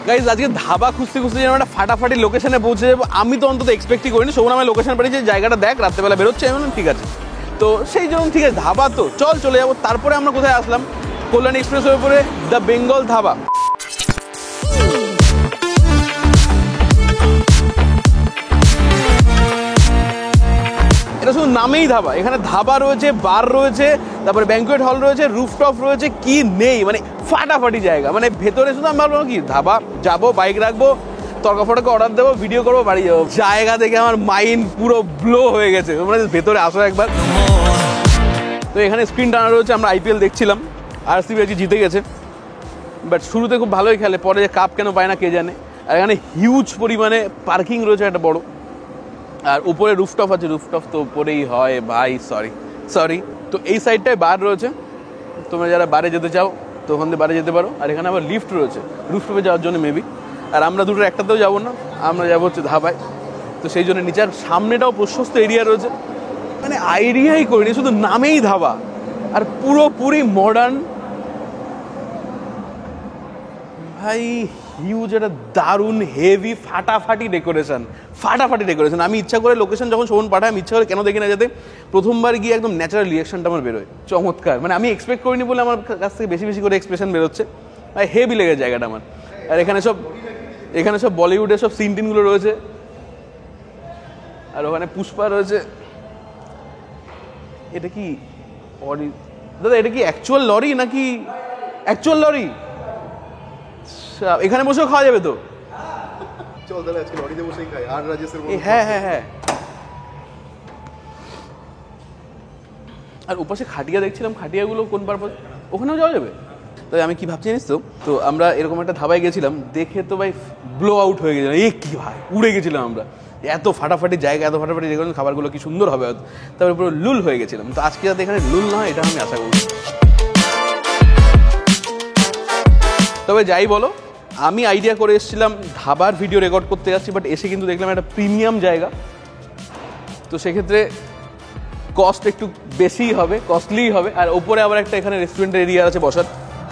Guys আজকে ধাবা খুঁজতে খুঁজতে যেন একটা ফাটাফাটি লোকেশনে পৌঁছে যাবো, আমি তো অন্তত এক্সপেক্টই করিনি। শোভন আমার লোকেশন পাঠিয়েছে, জায়গাটা দেখ, রাত্রেবেলা বেরোচ্ছে, আমি বললাম ঠিক আছে। তো সেই জন্য ঠিক আছে, ধাবা তো চলে যাবো। তারপরে আমরা কোথায় আসলাম, কল্যাণী এক্সপ্রেসওয়ের উপরে দ্য বেঙ্গল ধাবা। এটা শুধু নামেই ধাবা, এখানে ধাবা রয়েছে, বার রয়েছে, তারপরে ব্যাঙ্কুয়েট হল রয়েছে, রুফটপ রয়েছে, কি নেই মানে ফাটাফাটি জায়গা। মানে ভেতরে শুধু আমি ভাবলাম কি ধাবা যাবো, বাইক রাখবো, তরকা ফটকা অর্ডার দেবো, ভিডিও করবো, বাড়ি যাবো। জায়গা দেখে আমার মাইন্ড পুরো ব্লো হয়ে গেছে। মানে ভেতরে আসো একবার। তো এখানে স্ক্রিন টানা রয়েছে, আমরা আইপিএল দেখছিলাম, আরসিবি আজকে জিতে গেছে। বাট শুরুতে খুব ভালোই খেলে, পরে যে কাপ কেন পায় না কে জানে। আর এখানে হিউজ পরিমাণে পার্কিং রয়েছে একটা বড়, আর উপরে রুফটপ আছে। রুফটপ তো উপরেই হয় ভাই, সরি। তো এই সাইডটায় বার রয়েছে, তোমরা যারা বারে যেতে চাও তো ওখান থেকে বারে যেতে পারো। আর এখানে আবার লিফট রয়েছে রুফটপে যাওয়ার জন্য মেবি। আর আমরা দুটোর একটাতেও যাবো না, আমরা যাবো হচ্ছে ধাবায়। তো সেই জন্য নিচের সামনেটাও প্রশস্ত এরিয়া রয়েছে, মানে আইডিয়াই করিনি, শুধু নামেই ধাবা আর পুরোপুরি মডার্ন ভাই। হিউজ একটা দারুণ হেভি ফাটাফাটি ডেকোরেশন। আমি ইচ্ছা করে লোকেশন যখন শোভন পাঠাই, আমি ইচ্ছা করে কেন দেখি না, যাতে প্রথমবার গিয়ে একদম ন্যাচারাল রিয়াকশনটা আমার বেরোয়। চমৎকার, মানে আমি এক্সপেক্ট করিনি বলে আমার কাছ থেকে বেশি বেশি করে এক্সপ্রেশন বেরোচ্ছে। ভাই হেভি লেগে জায়গাটা আমার। আর এখানে সব বলিউডের সব সিন টিনগুলো রয়েছে, আর ওখানে পুষ্পা রয়েছে। এটা কি দাদা, এটা কি অ্যাকচুয়াল লরি নাকি? অ্যাকচুয়াল লরি এখানে বসেও খাওয়া যাবে তো? চল তাহলে আজকে লরিতে বসেই খাই। আর রাজেশের হ্যাঁ। আর ওপাশে খাটিয়া দেখছিলাম, খাটিয়াগুলো কোন পারপাস, ওখানেও যাওয়া যাবে? তাই আমি কি ভাবছি জানিস তো আমরা এরকম একটা ধাবায় গেছিলাম, দেখে তো ভাই ব্লো আউট হয়ে গেছিলাম। কি ভাই, উড়ে গেছিলাম আমরা। এত ফাটাফাটি জায়গা, এত ফাটাফাটি জায়গা, খাবারগুলো কি সুন্দর হবে, তারপরে পুরো লুল হয়ে গেছিলাম। তো আজকে যাতে এখানে লুল না হয়, এটা আমি আশা করি। তবে যাই বলো, আমি আইডিয়া করে এসেছিলাম ধাবার ভিডিও রেকর্ড করতে যাচ্ছি, বাট এসে কিন্তু দেখলাম একটা প্রিমিয়াম জায়গা। তো সেক্ষেত্রে কস্ট একটু বেশিই হবে, কস্টলিই হবে। আর ওপরে আবার একটা এখানে রেস্টুরেন্টের এরিয়া আছে বসার,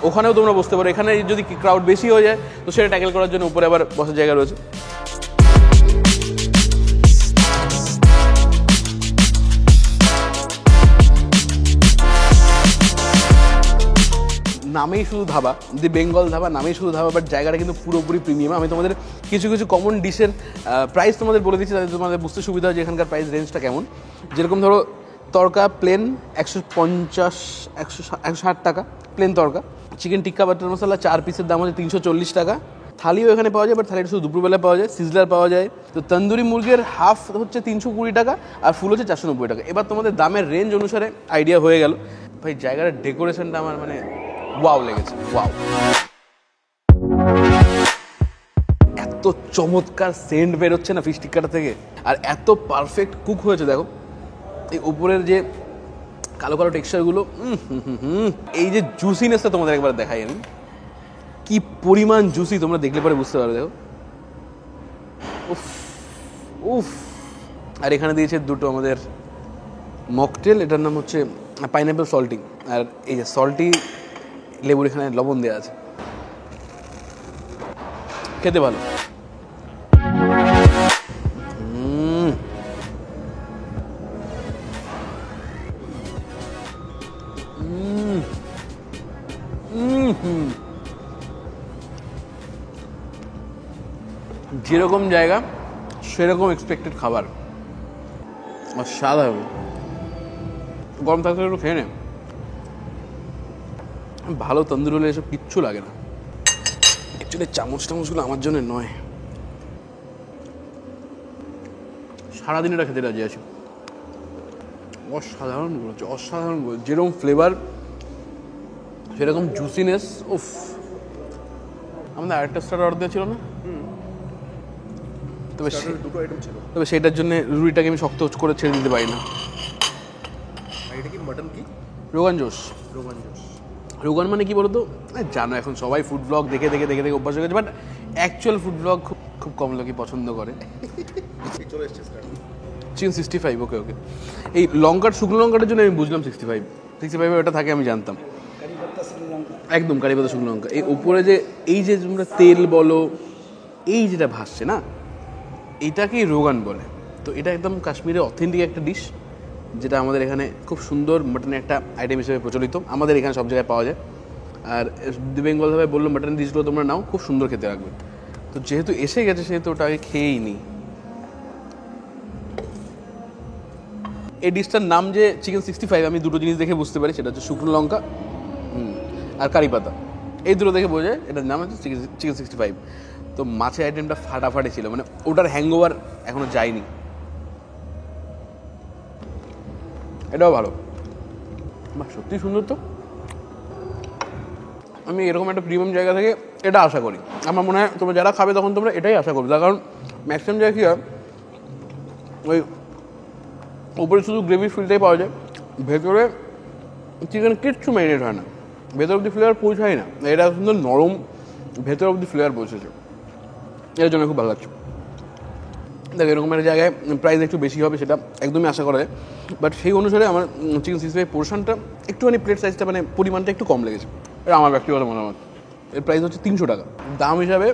ওখানেও তোমরা বসতে পারো। এখানে যদি ক্রাউড বেশি হয়ে যায় তো সেটা ট্যাকেল করার জন্য উপরে আবার বসার জায়গা রয়েছে। নামেই শুধু ধাবা, দি বেঙ্গল ধাবা, নামেই শুধু ধাবা, বাট জায়গাটা কিন্তু পুরোপুরি প্রিমিয়াম। আমি তোমাদের কিছু কমন ডিশের প্রাইস তোমাদের বলে দিচ্ছি, তাদের তোমাদের বুঝতে সুবিধা হয় যে এখানকার প্রাইস রেঞ্জটা কেমন। যেরকম ধরো তড়কা প্লেন 150-160 টাকা প্লেন তড়কা। চিকেন টিক্কা বাটার মশলা 4 পিসের দাম হচ্ছে 340 টাকা। থালিও এখানে পাওয়া যায়, বাট থালিটা শুধু দুপুরবেলা পাওয়া যায়। সিজলার পাওয়া যায়। তো তন্দুরি মুরগির হাফ হচ্ছে 320 টাকা, আর ফুল হচ্ছে 490 টাকা। এবার তোমাদের দামের রেঞ্জ অনুসারে আইডিয়া হয়ে গেল। ভাই জায়গাটার ডেকোরেশনটা আমার মানে ওয়াও লেগেছে, ওয়াও। এত চমৎকার সেন্ট বেরোচ্ছে না ফিশ টিক্কাটা থেকে, আর এত পারফেক্ট কুক হয়েছে। দেখো এই উপরের যে কালো কালো টেক্সচারগুলো, এই যে জুসিনেসটা তোমাদের একবার দেখাই আমি, কি পরিমাণ জুসি তোমরা দেখলে পরে বুঝতে পারবে। দেখো উফ। আর এখানে দিয়েছে দুটো আমাদের মকটেল, এটার নাম হচ্ছে পাইনঅ্যাপেল সল্টি। আর এই যে সল্টি লেবুর এখানে লবণ দেওয়া আছে, খেতে ভালো। যেরকম জায়গা সেরকম এক্সপেক্টেড খাবার, অসাধারণ। গরম থাকতে একটু খেয়ে নে, ভালো তন্দুরি হলে এসব কিচ্ছু লাগে না। অ্যাকচুয়ালি চামচগুলো আমার জন্য নয়, সারাদিন এটা খেতে রাজি আছি। অসাধারণ বলছে, অসাধারণ বলছে। যেরকম ফ্লেভার সেরকম জুসিনেস। উফ, আমাদের আরেকটা স্টার্টার অর্ডার দেওয়া ছিল না? তবে সেটার জন্য রুটিটাকে আমি শক্ত করে ছেড়ে দিতে পারি না। এটা কি মাটন? কি রোগান জোশ। রোগান মানে কি বলতো, জানো এখন সবাই ফুড ব্লগ দেখে অভ্যাস হয়ে গেছে, বাট অ্যাকচুয়াল ফুড ব্লগ খুব কম লোকই পছন্দ করে। চিকেন 65, ওকে। এই লঙ্কার শুকনো লঙ্কাটার জন্য আমি বুঝলাম 65 ওটা থাকে, আমি জানতাম। শুকনো লঙ্কা। একদম কারি পাতা শুকনো লঙ্কা। এই উপরে যে এই যে তোমরা তেল বলো, এই যেটা ভাসছে না, এটাকেই রোগান বলে। তো এটা একদম কাশ্মীরের অথেন্টিক একটা ডিশ, যেটা আমাদের এখানে খুব সুন্দর মাটনের একটা আইটেম হিসেবে প্রচলিত। আমাদের এখানে সব জায়গায় পাওয়া যায়। আর বেঙ্গল ধাবায় বললো মাটন ডিশগুলো তোমরা নাও, খুব সুন্দর খেতে রাখবে। তো যেহেতু এসে গেছে সেহেতু ওটা আগে খেয়েই নিই। এই ডিশটার নাম যে চিকেন 65, আমি দুটো জিনিস দেখে বুঝতে পারি, সেটা হচ্ছে শুকনো লঙ্কা আর কারি পাতা। এই দুটো দেখে বোঝা যায় এটার নাম হচ্ছে চিকেন 65। তো মাছের আইটেমটা ফাটাফাটি ছিল, মানে ওটার হ্যাংওভার এখনো যায়নি। এটাও ভালো, বাহ সত্যি সুন্দর। তো আমি এরকম একটা প্রিমিয়াম জায়গা থেকে এটা আশা করি। আমার মনে হয় তোমরা যারা খাবে তখন তোমরা এটাই আশা করবে, তার কারণ ম্যাক্সিমাম জায়গায় কী হয়, ওই উপরে শুধু গ্রেভি ফিলটাই পাওয়া যায়, ভেতরে চিকেন কিচ্ছু ম্যারিনেট হয় না, ভেতর অব্দি ফ্লেভার পৌঁছায় না। এটা সুন্দর নরম, ভেতর অব্দি ফ্লেভার পৌঁছেছে, এর জন্য খুব ভালো লাগছে। দেখ এরকম একটা জায়গায় প্রাইস একটু বেশি হবে সেটা একদমই আশা করা যায়, বাট সেই অনুসারে আমার চিকেন 65 পোর্শনটা একটুখানি, প্লেট সাইজটা মানে পরিমাণটা একটু কম লেগেছে, এটা আমার ব্যক্তিগত মতামত। এর প্রাইস হচ্ছে 300 টাকা, দাম হিসাবে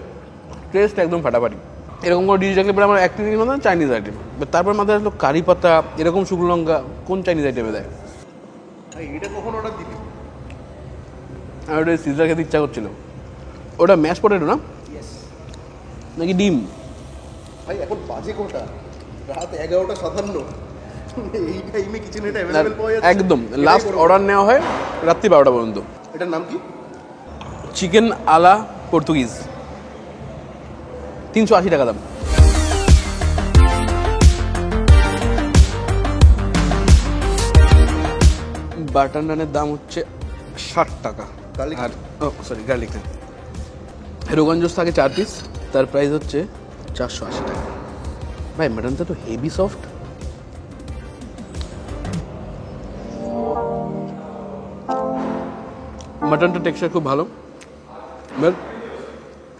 টেস্ট একদম ফাটাফাটি। এরকম করে ডিশ দেখলে পরে আমার এক জিনিস মনে হয় চাইনিজ আইটেম, তারপর মাথায় আসলো কারি পাতা, এরকম শুকনো লঙ্কা কোন চাইনিজ আইটেমে দেয়? ভাই এটা কখন অর্ডার দিবি? আমার ওটা সিজার খেতে ইচ্ছা করছিল। ওটা ম্যাশ পটেটো না নাকি ডিম? ভাই এখন বাজে কোটা, রাত 11টা 57। এই টাইমে কিচেনে এটা অ্যাভেলেবেল পাওয়া যাচ্ছে একদম লাস্ট অর্ডার নেওয়া হয় রাত্রি 12টা পর্যন্ত। এটার নাম কি? চিকেন আলা পর্তুগিজ, 380 টাকা দাম। বাটার নানের দাম হচ্ছে 60 টাকা। Garlic? আর সরি গার্লিক নান। রোগান জোস থাকে 4 পিস, তার প্রাইস হচ্ছে 480 টাকা। ভাই মাটনটা তো হেভি সফট। মাটনটা টেক্সচার খুব ভালো, বাট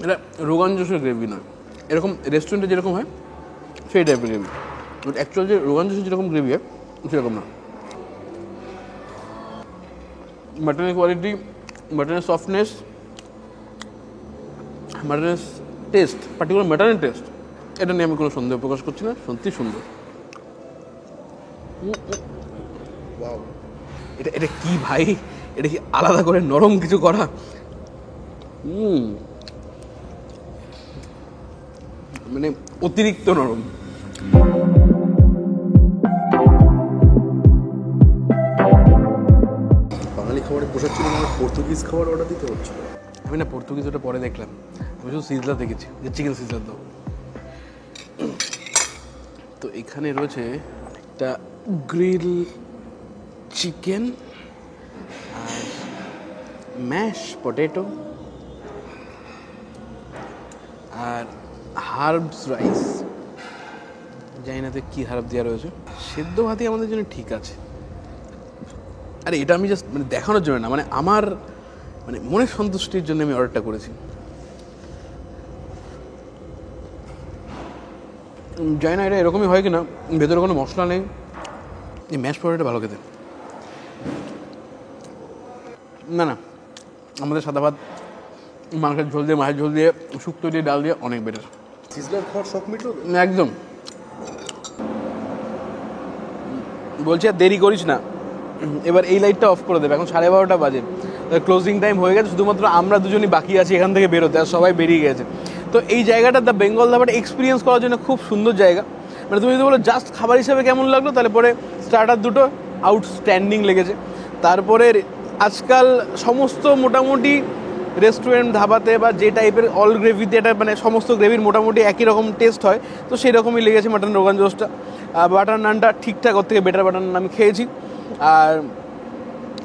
এটা রোগান জোসের গ্রেভি নয়, এরকম রেস্টুরেন্টে যেরকম হয় সেই টাইপের গ্রেভি, বাট অ্যাকচুয়াল যে রোগান জোসের যেরকম গ্রেভি হয় সেরকম না। মাটনের কোয়ালিটি, মাটনের সফটনেস, মাটনের টেস্ট, পার্টিকুলার মাটনের টেস্ট, এটা নিয়ে আমি কোনো সন্দেহ প্রকাশ করছি না, সত্যি সুন্দর। ওয়াও, এটা এটা কি ভাই, এটা কি আলাদা করে নরম কিছু করা? মানে অতিরিক্ত নরম। বাঙালি খাবারে পোষাচ্ছিল না, পর্তুগিজ খাবার অর্ডার দিতে হচ্ছিল। আমি না পর্তুগিজ ওটা পরে দেখলাম, আমি শুধু সিজলার দেখেছি, যে চিকেন সিজলার দাও। তো এখানে রয়েছে একটা গ্রিল চিকেন আর ম্যাশ পটেটো আর হার্বস রাইস, জানি না তো কী হার্ব দেওয়া রয়েছে। সেদ্ধ ভাতই আমাদের জন্য ঠিক আছে। আরে এটা আমি জাস্ট মানে দেখানোর জন্য না, মানে আমার মানে মনের সন্তুষ্টির জন্য আমি অর্ডারটা করেছি। জানি না এটা এরকমই হয় কিনা, ভেতরে কোনো মশলা নেই। এই ম্যাশ পটেটোটা ভালো খেতে। না না, আমাদের সাদা ভাত মাংসের ঝোল দিয়ে, মাছের ঝোল দিয়ে, শুক্তো দিয়ে, ডাল দিয়ে অনেক বেটার। সিজলার খাওয়ার শখ মিটলো তো? একদম। বলছি আর দেরি করিস না, এবার এই লাইটটা অফ করে দেবে, এখন 12:30 বাজে, ক্লোজিং টাইম হয়ে গেছে, শুধুমাত্র আমরা দুজনই বাকি আছি এখান থেকে বেরোতে, আর সবাই বেরিয়ে গেছে। তো এই জায়গাটা দ্য বেঙ্গল ধাবাটা এক্সপিরিয়েন্স করার জন্য খুব সুন্দর জায়গা। মানে তুমি যদি বলো জাস্ট খাবার হিসাবে কেমন লাগলো, তাহলে পরে স্টার্টার দুটো আউটস্ট্যান্ডিং লেগেছে। তারপরে আজকাল সমস্ত মোটামুটি রেস্টুরেন্ট ধাবাতে বা যে টাইপের অল গ্রেভিতে, এটা মানে সমস্ত গ্রেভির মোটামুটি একই রকম টেস্ট হয়, তো সেই রকমই লেগেছে মাটন রোগান জোসটা। বাটার নানটা ঠিকঠাক, ওর থেকে বেটার বাটার নান আমি খেয়েছি। আর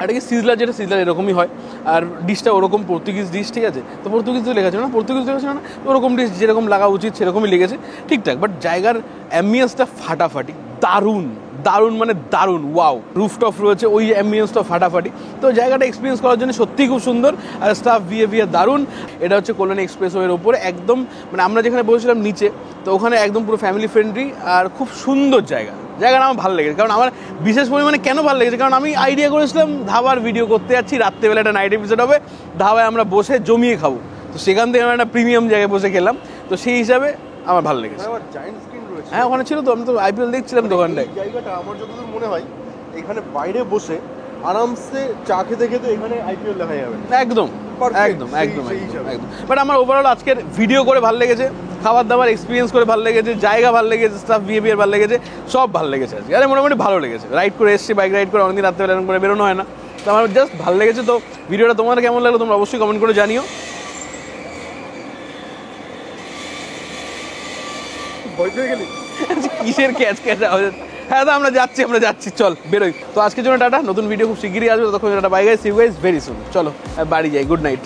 এটা কি সিজলার, যেটা সিজলার এরকমই হয়, আর ডিশটা ওরকম পর্তুগিজ ডিশ, ঠিক আছে? তো পর্তুগিজ তো লেগেছে না, পর্তুগিজ লেগেছে না, ওরকম ডিশ যেরকম লাগা উচিত সেরকমই লেগেছে, ঠিকঠাক। বাট জায়গার অ্যাম্বিয়েন্সটা ফাটাফাটি, দারুণ দারুণ মানে দারুণ, ওয়াও। রুফটপ রয়েছে, ওই অ্যাম্বিয়েন্সটা ফাটাফাটি। তো জায়গাটা এক্সপিরিয়েন্স করার জন্য সত্যিই খুব সুন্দর, আর স্টাফ বিহেভিয়ার দারুণ। এটা হচ্ছে কল্যাণী এক্সপ্রেসওয়ের ওপরে একদম, মানে আমরা যেখানে বসেছিলাম নিচে, তো ওখানে একদম পুরো ফ্যামিলি ফ্রেন্ডলি আর খুব সুন্দর জায়গাটা আমার ভালো লেগেছে। কারণ আমার বিশেষ পরিমাণে কেন ভালো লেগেছে, কারণ আমি আইডিয়া করেছিলাম ধাবার ভিডিও করতে যাচ্ছি, রাত্রেবেলা একটা নাইট এপিসোড হবে, ধাবায় আমরা বসে জমিয়ে খাবো। তো সেখান থেকে আমরা একটা প্রিমিয়াম জায়গায় বসে খেলাম, তো সেই হিসাবে আমার ভালো লেগেছে। আমার জায়ান্ট স্ক্রিন রয়েছে। হ্যাঁ ওখানে ছিল তো, আমি তো আইপিএল দেখছিলাম দোকানটায়। এই জায়গাটা আমার যতদূর মনে হয় এখানে বাইরে বসে আরামসে চা খেতে খেতে এখানে আইপিএল দেখা যাবে। একদম Perfect, একদম সেই একদম হিসাবে। একদম। বাট আমার ওভারঅল আজকের ভিডিও করে ভালো লেগেছে, খাবার দাবার এক্সপিরিয়েন্স করে ভালো লেগেছে, জায়গা ভালো লেগেছে, স্টাফ বিহেভিয়ার ভালো লেগেছে, সব ভালো লেগেছে আজকে। আরে মোটামুটি ভালো লেগেছে, রাইড করে এসেছি, বাইক রাইড করে অনেকদিন রাত্রে এরকম করে বেরোনো হয় না, তো আমার জাস্ট ভালো লেগেছে। তো ভিডিওটা তোমাদের কেমন লাগলো তোমরা অবশ্যই কমেন্ট করে জানিও। ভয় পেয়ে গেলি? কিসের ক্যাচ আওয়াজ? হ্যাঁ তো আমরা যাচ্ছি, চল বেরোই। তো আজকের জন্য টাটা, নতুন ভিডিও খুব শিগগিরই আসবে, ততক্ষণ tata, bye guys, see you guys very soon. চলো বাড়ি যাই, গুড নাইট।